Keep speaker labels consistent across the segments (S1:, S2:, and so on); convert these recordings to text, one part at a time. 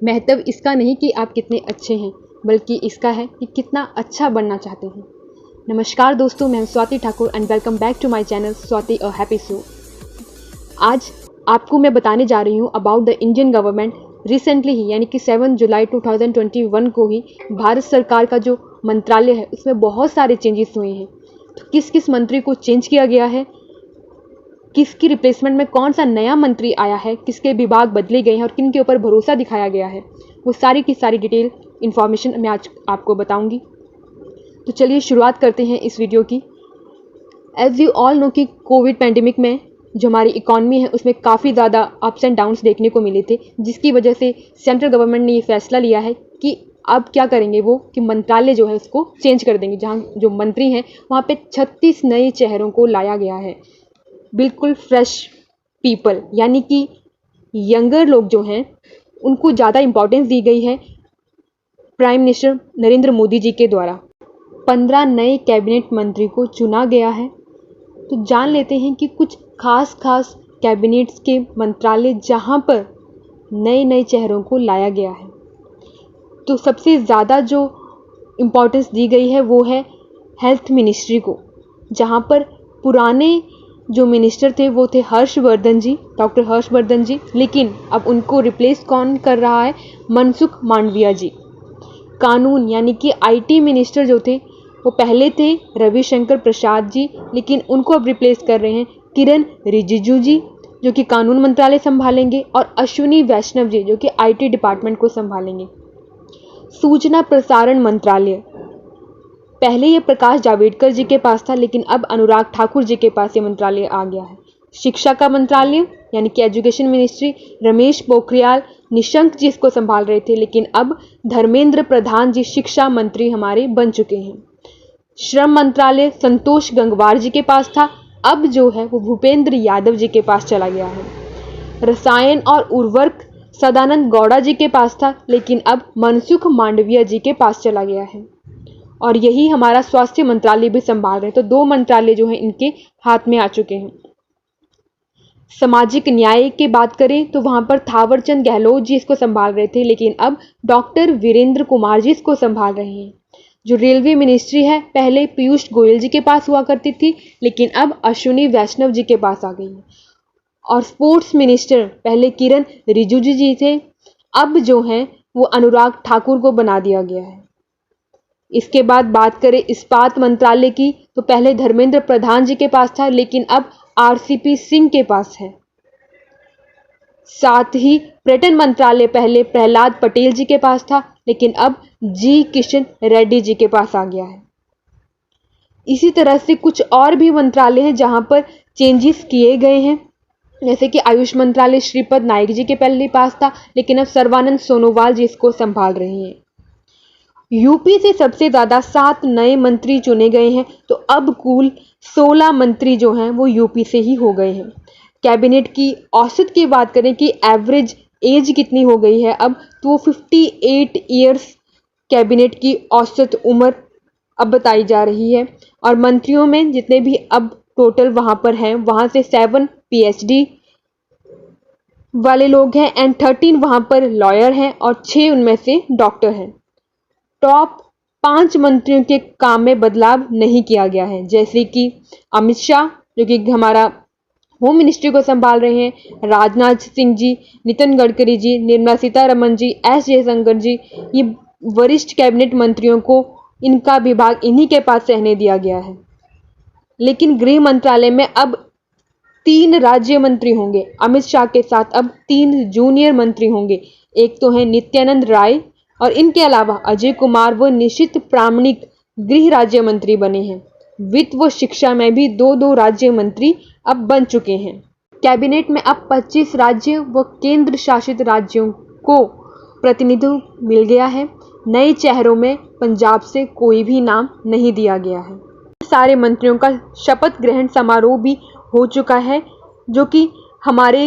S1: महत्व इसका नहीं कि आप कितने अच्छे हैं, बल्कि इसका है कि कितना अच्छा बनना चाहते हैं। नमस्कार दोस्तों, मैं हूं Swati Thakur and welcome back to my channel Swati a happy so. आज आपको मैं बताने जा रही हूं about the Indian government. Recently ही यानी कि 7 जुलाई 2021 को ही भारत सरकार का जो मंत्रालय है उसमें बहुत सारे चेंजेस हुए हैं। तो किस किस मंत्री को चेंज किया गया है, किसकी रिप्लेसमेंट में कौन सा नया मंत्री आया है, किसके विभाग बदले गए हैं और किन के ऊपर भरोसा दिखाया गया है, वो सारी की सारी डिटेल इन्फॉर्मेशन मैं आज आपको बताऊंगी। तो चलिए शुरुआत करते हैं इस वीडियो की। एज यू ऑल नो कि कोविड पैंडेमिक में जो हमारी इकॉनमी है उसमें काफ़ी ज़्यादा अप्स एंड डाउन्स देखने को मिले थे, जिसकी वजह से सेंट्रल गवर्नमेंट ने ये फैसला लिया है कि अब क्या करेंगे वो कि मंत्रालय जो है उसको चेंज कर देंगे। जहाँ जो मंत्री हैं वहाँ पे 36 नए चेहरों को लाया गया है, बिल्कुल फ्रेश पीपल, यानी कि यंगर लोग जो हैं उनको ज़्यादा इम्पोर्टेंस दी गई है प्राइम मिनिस्टर नरेंद्र मोदी जी के द्वारा। 15 नए कैबिनेट मंत्री को चुना गया है। तो जान लेते हैं कि कुछ खास कैबिनेट्स के मंत्रालय जहां पर नए नए चेहरों को लाया गया है। तो सबसे ज़्यादा जो इम्पोर्टेंस दी गई है वो है हेल्थ मिनिस्ट्री को, जहां पर पुराने जो मिनिस्टर थे वो थे हर्षवर्धन जी, डॉक्टर हर्षवर्धन जी, लेकिन अब उनको रिप्लेस कौन कर रहा है? मनसुख मांडविया जी। कानून यानी कि आईटी मिनिस्टर जो थे वो पहले थे रविशंकर प्रसाद जी, लेकिन उनको अब रिप्लेस कर रहे हैं किरण रिजिजू जी, जो कि कानून मंत्रालय संभालेंगे, और अश्विनी वैष्णव जी जो कि आईटी डिपार्टमेंट को संभालेंगे। सूचना प्रसारण मंत्रालय पहले ये प्रकाश जावड़ेकर जी के पास था, लेकिन अब अनुराग ठाकुर जी के पास ये मंत्रालय आ गया है। शिक्षा का मंत्रालय यानी कि एजुकेशन मिनिस्ट्री रमेश पोखरियाल निशंक जी इसको संभाल रहे थे, लेकिन अब धर्मेंद्र प्रधान जी शिक्षा मंत्री हमारे बन चुके हैं। श्रम मंत्रालय संतोष गंगवार जी के पास था, अब जो है वो भूपेंद्र यादव जी के पास चला गया है। रसायन और उर्वरक सदानंद गौड़ा जी के पास था, लेकिन अब मनसुख मांडविया जी के पास चला गया है। और यही हमारा स्वास्थ्य मंत्रालय भी संभाल रहे हैं। तो 2 मंत्रालय जो हैं इनके हाथ में आ चुके हैं। सामाजिक न्याय की बात करें तो वहां पर थावरचंद गहलोत जी इसको संभाल रहे थे, लेकिन अब डॉक्टर वीरेंद्र कुमार जी इसको संभाल रहे हैं। जो रेलवे मिनिस्ट्री है पहले पीयूष गोयल जी के पास हुआ करती थी, लेकिन अब अश्विनी वैष्णव जी के पास आ गई है। और स्पोर्ट्स मिनिस्टर पहले किरण रिजिजू जी थे, अब जो हैं वो अनुराग ठाकुर को बना दिया गया है। इसके बाद बात करें इस्पात मंत्रालय की तो पहले धर्मेंद्र प्रधान जी के पास था, लेकिन अब आरसीपी सिंह के पास है। साथ ही पर्यटन मंत्रालय पहले प्रहलाद पटेल जी के पास था, लेकिन अब जी किशन रेड्डी जी के पास आ गया है। इसी तरह से कुछ और भी मंत्रालय हैं जहां पर चेंजेस किए गए हैं, जैसे कि आयुष मंत्रालय श्रीपद नाइक जी के पहले पास था, लेकिन अब सर्बानंद सोनोवाल जी इसको संभाल रहे हैं। यूपी से सबसे ज़्यादा 7 नए मंत्री चुने गए हैं, तो अब कुल 16 मंत्री जो हैं वो यूपी से ही हो गए हैं। कैबिनेट की औसत की बात करें कि एवरेज एज कितनी हो गई है अब, तो 58 ईयर्स कैबिनेट की औसत उम्र अब बताई जा रही है। और मंत्रियों में जितने भी अब टोटल वहाँ पर हैं, वहाँ से 7 पीएचडी वाले लोग हैं एंड 13 वहाँ पर लॉयर हैं और 6 उनमें से डॉक्टर हैं। टॉप 5 मंत्रियों के काम में बदलाव नहीं किया गया है, जैसे कि अमित शाह जो कि हमारा होम मिनिस्ट्री को संभाल रहे हैं, राजनाथ सिंह जी, नितिन गडकरी जी, निर्मला सीतारमण जी, एस जयशंकर जी, ये वरिष्ठ कैबिनेट मंत्रियों को इनका विभाग इन्हीं के पास रहने दिया गया है। लेकिन गृह मंत्रालय में अब 3 राज्य मंत्री होंगे। अमित शाह के साथ अब 3 जूनियर मंत्री होंगे। एक तो है नित्यानंद राय और इनके अलावा अजय कुमार व निशित प्रामाणिक गृह राज्य मंत्री बने हैं। वित्त व शिक्षा में भी 2-2 राज्य मंत्री अब बन चुके हैं। कैबिनेट में अब 25 राज्य व केंद्र शासित राज्यों को प्रतिनिधित्व मिल गया है। नए चेहरों में पंजाब से कोई भी नाम नहीं दिया गया है। सारे मंत्रियों का शपथ ग्रहण समारोह भी हो चुका है, जो कि हमारे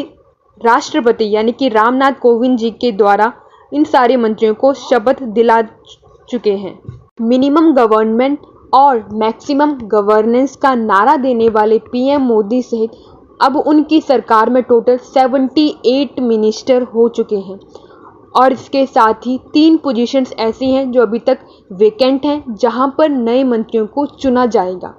S1: राष्ट्रपति यानी कि रामनाथ कोविंद जी के द्वारा इन सारे मंत्रियों को शपथ दिला चुके हैं। मिनिमम गवर्नमेंट और मैक्सिमम गवर्नेंस का नारा देने वाले पीएम मोदी सहित अब उनकी सरकार में टोटल 78 मिनिस्टर हो चुके हैं। और इसके साथ ही 3 पोजीशंस ऐसी हैं जो अभी तक वेकेंट हैं, जहां पर नए मंत्रियों को चुना जाएगा।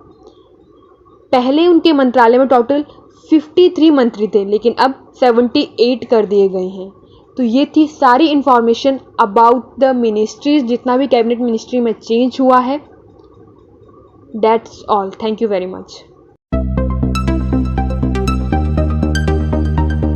S1: पहले उनके मंत्रालय में टोटल 53 मंत्री थे, लेकिन अब 78 कर दिए गए हैं। तो ये थी सारी इंफॉर्मेशन अबाउट द मिनिस्ट्रीज, जितना भी कैबिनेट मिनिस्ट्री में चेंज हुआ है। That's all. Thank you very much.